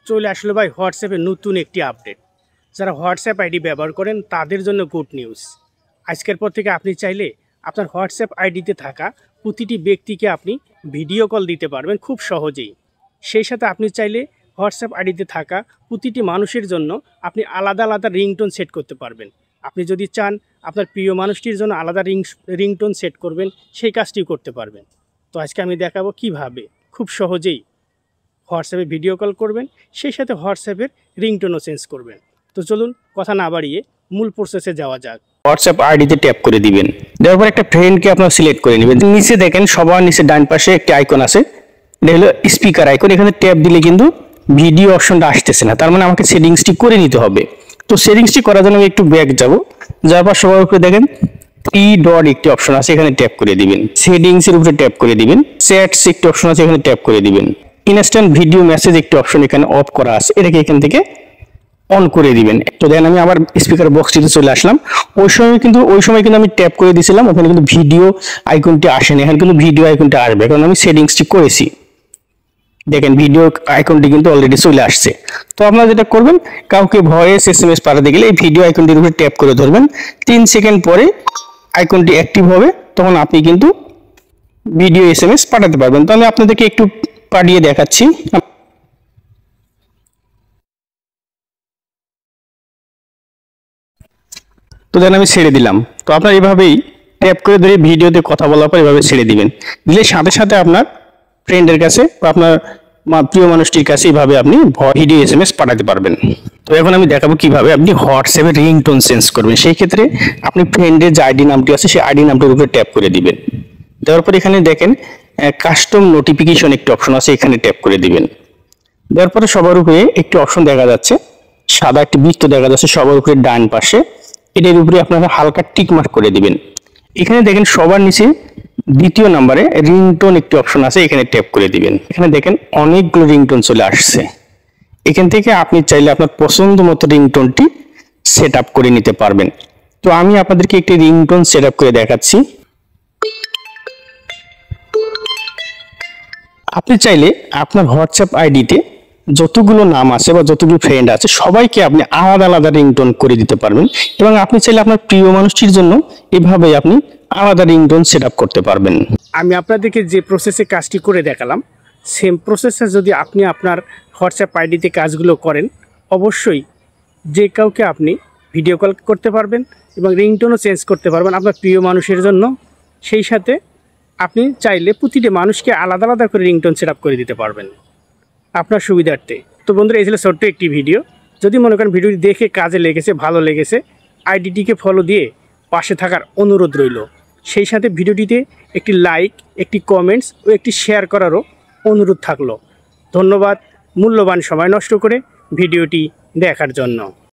চলে আসলো ভাই হোয়াটসঅ্যাপে নতুন একটি আপডেট। যারা হোয়াটসঅ্যাপ আইডি ব্যবহার করেন তাদের জন্য গুড নিউজ। আজকের পর থেকে আপনি চাইলে আপনার হোয়াটসঅ্যাপ আইডিতে থাকা প্রতিটি ব্যক্তিকে আপনি ভিডিও কল দিতে পারবেন খুব সহজেই। সেই সাথে আপনি চাইলে হোয়াটসঅ্যাপ আইডিতে থাকা প্রতিটি মানুষের জন্য আপনি আলাদা আলাদা রিংটোন সেট করতে পারবেন। আপনি যদি চান আপনার প্রিয় মানুষটির জন্য আলাদা রিংটোন সেট করবেন, সেই কাজটি করতে পারবেন। তো আজকে আমি দেখাবো কিভাবে খুব সহজেই হোয়াটসঅ্যাপে ভিডিও কল করবেন, সেই সাথে হোয়াটসঅ্যাপের রিংটোনও চেঞ্জ করবেন। তো চলুন কথা না বাড়িয়ে মূল প্রসেসে যাওয়া যাক। হোয়াটসঅ্যাপ আইডিতে ট্যাপ করে দিবেন। দেওয়ার পর একটা ফ্রেন্ডকে আপনারা সিলেক্ট করে নেবেন। নিচে দেখেন সবার নিচে ডান পাশে একটি আইকন আছে, এটা হলো স্পিকার আইকন। এখানে ট্যাপ দিলে কিন্তু ভিডিও অপশনটা আসতেছে না, তার মানে আমাকে সেটিংসটি করে নিতে হবে। তো সেটিংসটি করার জন্য আমি একটু ব্যাক যাব, যাওয়ার পর সবার উপরে দেখেন থ্রি ডট একটি অপশন আছে, এখানে ট্যাপ করে দিবেন। সেটিংসের উপরে ট্যাপ করে দিবেন। চ্যাটস একটি অপশন আছে, এখানে ট্যাপ করে দিবেন। ইনস্ট্যান্ট ভিডিও মেসেজ একটি অপশন এখানে অফ করা আছে, এটাকে এখান থেকে অন করে দিবেন। তো দেন আমি আবার স্পিকার বক্সটিতে চলে আসলাম। ওই সময় কিন্তু আমি ট্যাপ করে দিয়েছিলাম, ওখানে কিন্তু ভিডিও আইকনটি আসেনি, এখানে কিন্তু ভিডিও আইকনটি আসবে কারণ আমি সেটিংসটি করেছি। দেখেন ভিডিও আইকনটি কিন্তু অলরেডি চলে আসছে। তো আপনারা যেটা করবেন, কাউকে ভয়েস SMS পাঠাতে গেলে এই ভিডিও আইকনটির উপরে ট্যাপ করে ধরবেন। 3 সেকেন্ড পরে আইকনটি অ্যাক্টিভ হবে, তখন আপনি কিন্তু ভিডিও SMS পাঠাতে পারবেন। তো আমি আপনাদেরকে একটু পাঠিয়ে দেখাচ্ছি। তো দেন আমি ছেড়ে দিলাম। তো আপনার এভাবেই ট্যাপ করে ধরে ভিডিওতে কথা বলার পর এভাবে ছেড়ে দিবেন। দিলে সাথে সাথে আপনার ফ্রেন্ডের কাছে বা আপনার প্রিয় মানুষটির কাছে এইভাবে আপনি ভিডিও SMS পাঠাতে পারবেন। তো এখন আমি দেখাবো কিভাবে আপনি হোয়াটসঅ্যাপে রিংটোন চেঞ্জ করবেন। সেই ক্ষেত্রে আপনি ফ্রেন্ডের যে আইডি নামটি আছে সেই আইডি নামটির উপরে ট্যাপ করে দিবেন। দেওয়ার পর এখানে দেখেন কাস্টম নোটিফিকেশন একটি অপশন আছে, এখানে ট্যাপ করে দিবেন। দেওয়ার পরে সবার উপরে একটি অপশন দেখা যাচ্ছে, সাদা একটি বৃত্ত দেখা যাচ্ছে সবার উপরে ডান পাশে, এটার উপরে আপনারা হালকা টিক মার্ক করে দিবেন। এখানে দেখেন সবার নিচে দ্বিতীয় নম্বরে রিংটোন একটি অপশন আছে, এখানে ট্যাপ করে দিবেন। এখানে দেখেন অনেকগুলো রিংটোন চলে আসছে। এখান থেকে আপনি চাইলে আপনার পছন্দ মতো রিংটোনটি সেট আপ করে নিতে পারবেন। তো আমি আপনাদেরকে একটি রিংটোন সেট আপ করে দেখাচ্ছি। আপনি চাইলে আপনার হোয়াটসঅ্যাপ আইডিতে যতগুলো নাম আছে বা যতগুলো ফ্রেন্ড আছে সবাইকে আপনি আলাদা আলাদা রিংটোন করে দিতে পারবেন, এবং আপনি চাইলে আপনার প্রিয় মানুষটির জন্য এভাবে আপনি আলাদা রিংটোন সেট আপ করতে পারবেন। আমি আপনাদেরকে যে প্রসেসে কাজটি করে দেখালাম, সেম প্রসেসে যদি আপনি আপনার হোয়াটসঅ্যাপ আইডিতে কাজগুলো করেন, অবশ্যই যে কাউকে আপনি ভিডিও কল করতে পারবেন এবং রিংটোনও চেঞ্জ করতে পারবেন আপনার প্রিয় মানুষের জন্য। সেই সাথে আপনি চাইলে প্রতিটি মানুষকে আলাদা আলাদা করে রিংটোন সেট আপ করে দিতে পারবেন আপনার সুবিধার্থে। তো বন্ধুরা, এই ছিল ছোট্ট একটি ভিডিও। যদি মনে করেন ভিডিওটি দেখে কাজে লেগেছে, ভালো লেগেছে, আইডিটিকে ফলো দিয়ে পাশে থাকার অনুরোধ রইল। সেই সাথে ভিডিওটিতে একটি লাইক, একটি কমেন্টস ও একটি শেয়ার করারও অনুরোধ থাকলো। ধন্যবাদ মূল্যবান সময় নষ্ট করে ভিডিওটি দেখার জন্য।